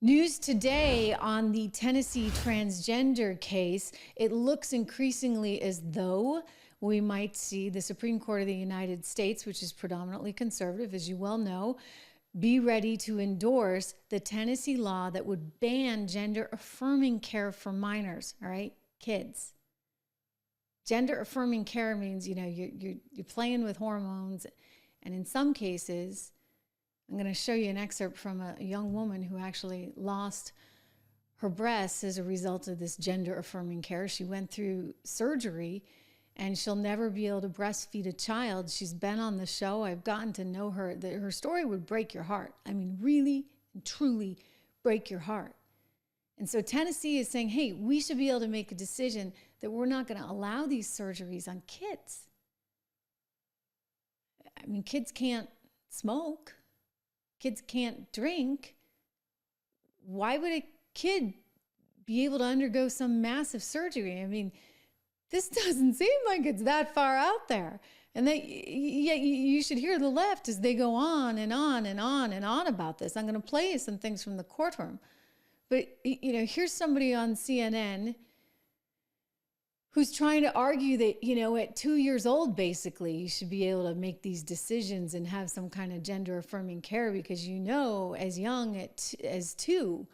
News today on the Tennessee transgender case. It looks increasingly as though we might see the Supreme Court of the United States, which is predominantly conservative, as you well know, be ready to endorse the Tennessee law that would ban gender-affirming care for minors, all right, kids. Gender-affirming care means, you're playing with hormones, and in some cases, I'm going to show you an excerpt from a young woman who actually lost her breasts as a result of this gender-affirming care. She went through surgery, and she'll never be able to breastfeed a child. She's been on the show. I've gotten to know her. Her story would break your heart. I mean, really and truly break your heart. And so Tennessee is saying, hey, we should be able to make a decision that we're not going to allow these surgeries on kids. I mean, kids can't smoke. Kids can't drink. Why would a kid be able to undergo some massive surgery? I mean, this doesn't seem like it's that far out there. And you should hear the left as they go on and on and on and on about this. I'm going to play you some things from the courtroom. But, here's somebody on CNN who's trying to argue that, at 2 years old, basically, you should be able to make these decisions and have some kind of gender-affirming care because as young as 2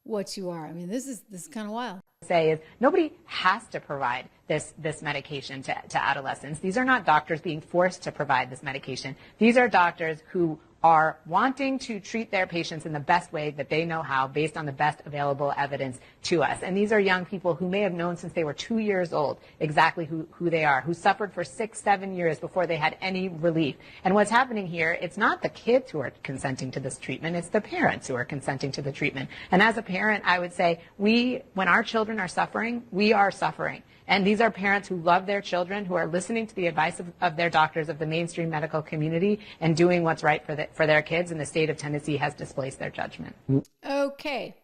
what you are. I mean, this is kind of wild. Say is nobody has to provide this medication to adolescents. These are not doctors being forced to provide this medication. These are doctors who are wanting to treat their patients in the best way that they know how based on the best available evidence to us. And these are young people who may have known since they were 2 years old exactly who they are, who suffered for 6-7 years before they had any relief. And what's happening here, it's not the kids who are consenting to this treatment, it's the parents who are consenting to the treatment. And as a parent, I would say when our children are suffering, we are suffering. And these are parents who love their children, who are listening to the advice of their doctors, of the mainstream medical community, and doing what's right for their kids. And the state of Tennessee has displaced their judgment. Okay.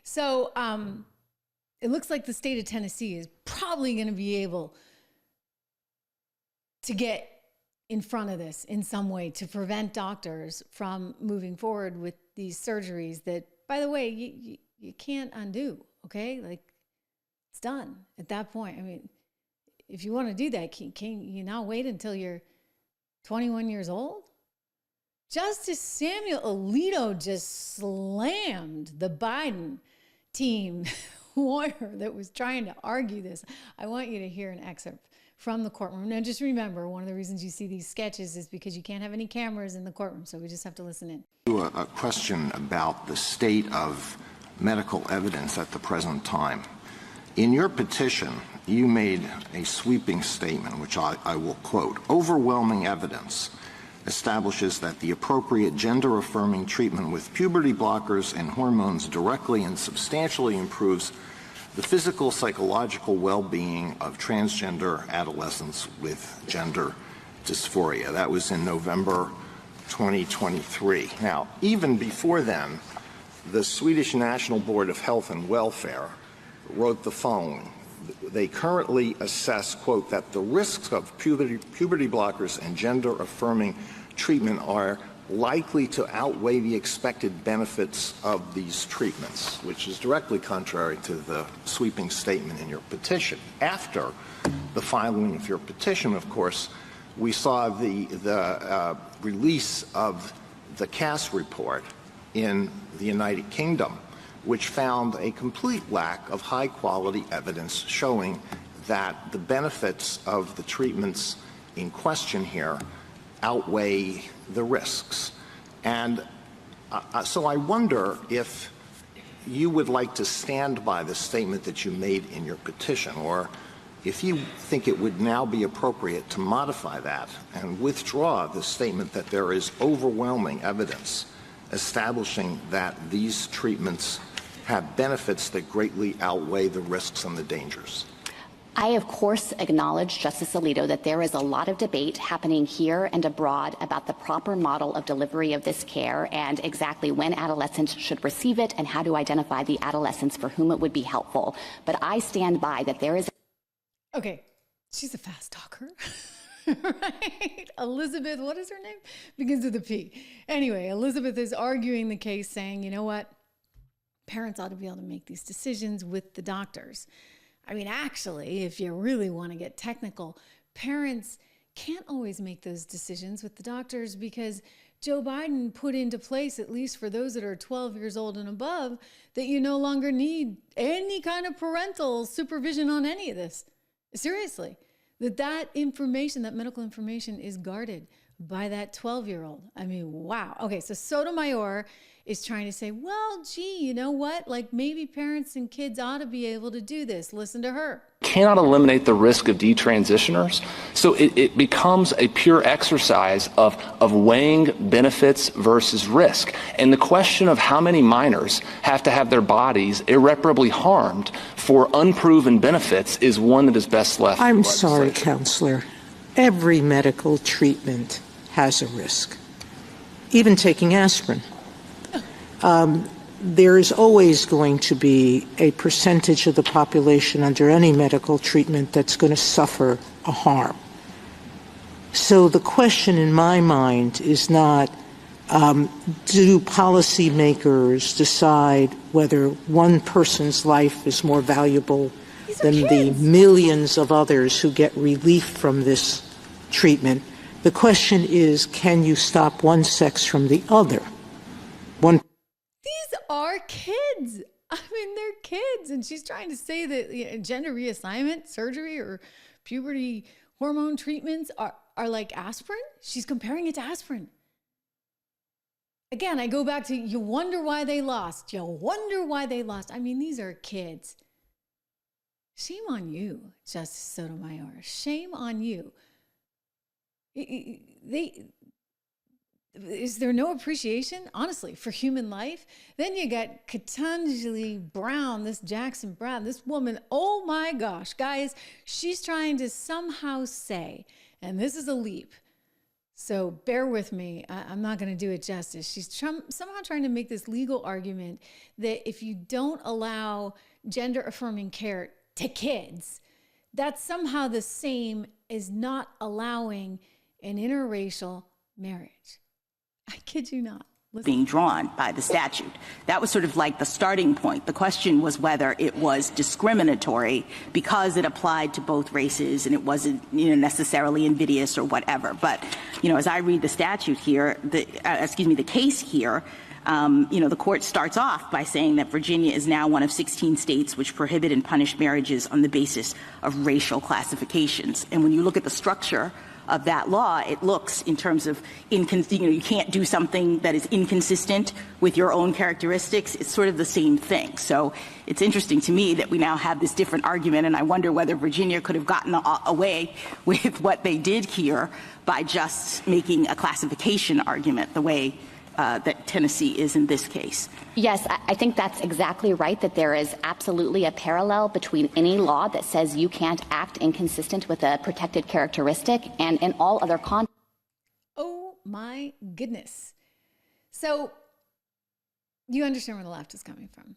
So it looks like the state of Tennessee is probably going to be able to get in front of this in some way to prevent doctors from moving forward with these surgeries that, by the way, you can't undo, okay? Like, it's done at that point. I mean, if you want to do that, can you not wait until you're 21 years old? Justice Samuel Alito just slammed the Biden team lawyer that was trying to argue this. I want you to hear an excerpt from the courtroom. Now, just remember, one of the reasons you see these sketches is because you can't have any cameras in the courtroom, so we just have to listen in. A question about the state of medical evidence at the present time. In your petition, you made a sweeping statement, which I will quote. Overwhelming evidence establishes that the appropriate gender-affirming treatment with puberty blockers and hormones directly and substantially improves the physical, psychological well-being of transgender adolescents with gender dysphoria. That was in November 2023. Now, even before then, the Swedish National Board of Health and Welfare wrote the following. They currently assess, quote, that the risks of puberty blockers and gender-affirming treatment are likely to outweigh the expected benefits of these treatments, which is directly contrary to the sweeping statement in your petition. After the filing of your petition, of course, we saw the release of the Cass report in the United Kingdom, which found a complete lack of high-quality evidence showing that the benefits of the treatments in question here outweigh the risks. And so I wonder if you would like to stand by the statement that you made in your petition, or if you think it would now be appropriate to modify that and withdraw the statement that there is overwhelming evidence establishing that these treatments have benefits that greatly outweigh the risks and the dangers. I, of course, acknowledge, Justice Alito, that there is a lot of debate happening here and abroad about the proper model of delivery of this care and exactly when adolescents should receive it and how to identify the adolescents for whom it would be helpful. But I stand by that there is... Okay, she's a fast talker. Right? Elizabeth, what is her name? Begins with a P. Anyway, Elizabeth is arguing the case saying, you know what? parents ought to be able to make these decisions with the doctors. I mean, actually, if you really want to get technical, parents can't always make those decisions with the doctors because Joe Biden put into place, at least for those that are 12 years old and above, that you no longer need any kind of parental supervision on any of this. Seriously, that information, that medical information is guarded by that 12-year-old. I mean, wow. Okay, so Sotomayor is trying to say, well, gee, you know what? Like maybe parents and kids ought to be able to do this. Listen to her. Cannot eliminate the risk of detransitioners. So it becomes a pure exercise of weighing benefits versus risk. And the question of how many minors have to have their bodies irreparably harmed for unproven benefits is one that is best left. I'm sorry, Counselor. Every medical treatment has a risk. Even taking aspirin. There is always going to be a percentage of the population under any medical treatment that's going to suffer a harm. So the question in my mind is not, do policymakers decide whether one person's life is more valuable than the millions of others who get relief from this treatment? The question is, can you stop one sex from the other? These are kids. I mean, they're kids. And she's trying to say that gender reassignment, surgery, or puberty hormone treatments are like aspirin. She's comparing it to aspirin. Again, I go back to, you wonder why they lost. You wonder why they lost. I mean, these are kids. Shame on you, Justice Sotomayor. Shame on you. Is there no appreciation, honestly, for human life? Then you got Ketanji Brown, this Jackson Brown, this woman, oh my gosh, guys, she's trying to somehow say, and this is a leap, so bear with me, I'm not going to do it justice. She's somehow trying to make this legal argument that if you don't allow gender-affirming care to kids, that's somehow the same as not allowing an interracial marriage. I kid you not. Being drawn by the statute. That was sort of like the starting point. The question was whether it was discriminatory because it applied to both races and it wasn't, necessarily invidious or whatever. But, as I read the statute here, the case here, the court starts off by saying that Virginia is now one of 16 states which prohibit and punish marriages on the basis of racial classifications. And when you look at the structure of that law, it looks in terms of, you can't do something that is inconsistent with your own characteristics. It's sort of the same thing. So it's interesting to me that we now have this different argument, and I wonder whether Virginia could have gotten away with what they did here by just making a classification argument the way that Tennessee is in this case. Yes, I think that's exactly right, that there is absolutely a parallel between any law that says you can't act inconsistent with a protected characteristic and in all other contexts. Oh my goodness. So you understand where the left is coming from.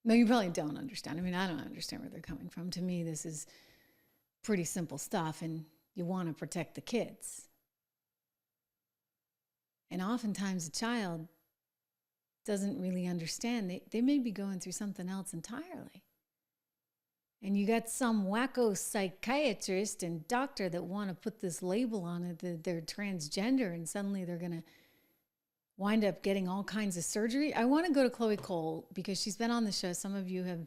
No, you probably don't understand. I mean, I don't understand where they're coming from. To me, this is pretty simple stuff, and you want to protect the kids. And oftentimes a child doesn't really understand. They may be going through something else entirely. And you got some wacko psychiatrist and doctor that want to put this label on it that they're transgender, and suddenly they're going to wind up getting all kinds of surgery. I want to go to Chloe Cole because she's been on the show. Some of you have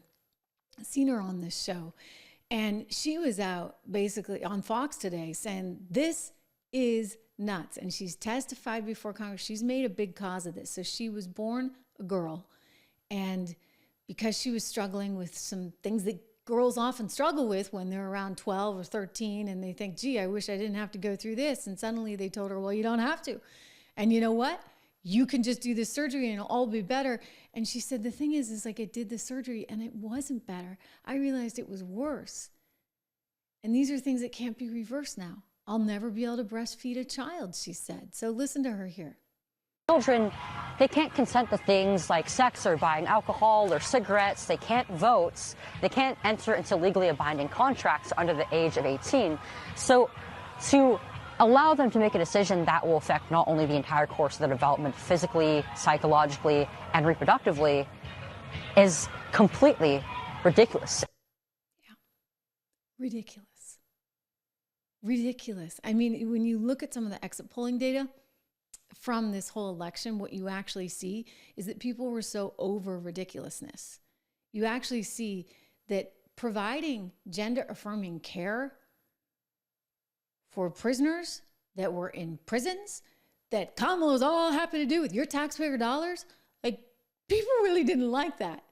seen her on this show. And she was out basically on Fox today saying this is nuts. And she's testified before Congress. She's made a big cause of this. So she was born a girl. And because she was struggling with some things that girls often struggle with when they're around 12 or 13 and they think, gee, I wish I didn't have to go through this. And suddenly they told her, well, you don't have to. And you know what? You can just do this surgery and it'll all be better. And she said, the thing is like I did the surgery and it wasn't better. I realized it was worse. And these are things that can't be reversed now. I'll never be able to breastfeed a child, she said. So listen to her here. Children, they can't consent to things like sex or buying alcohol or cigarettes. They can't vote. They can't enter into legally binding contracts under the age of 18. So to allow them to make a decision that will affect not only the entire course of their development physically, psychologically, and reproductively, is completely ridiculous. Yeah. Ridiculous. Ridiculous. I mean, when you look at some of the exit polling data from this whole election, what you actually see is that people were so over ridiculousness. You actually see that providing gender affirming care for prisoners that were in prisons that Kamala's all happy to do with your taxpayer dollars, like, people really didn't like that.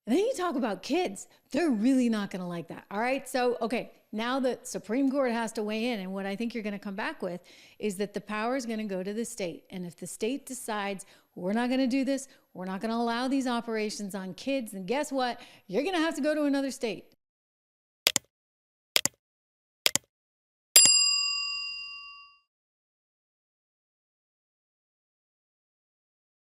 And then you talk about kids, they're really not going to like that. All right. So, okay, now the Supreme Court has to weigh in. And what I think you're going to come back with is that the power is going to go to the state. And if the state decides we're not going to do this, we're not going to allow these operations on kids, then guess what? You're going to have to go to another state.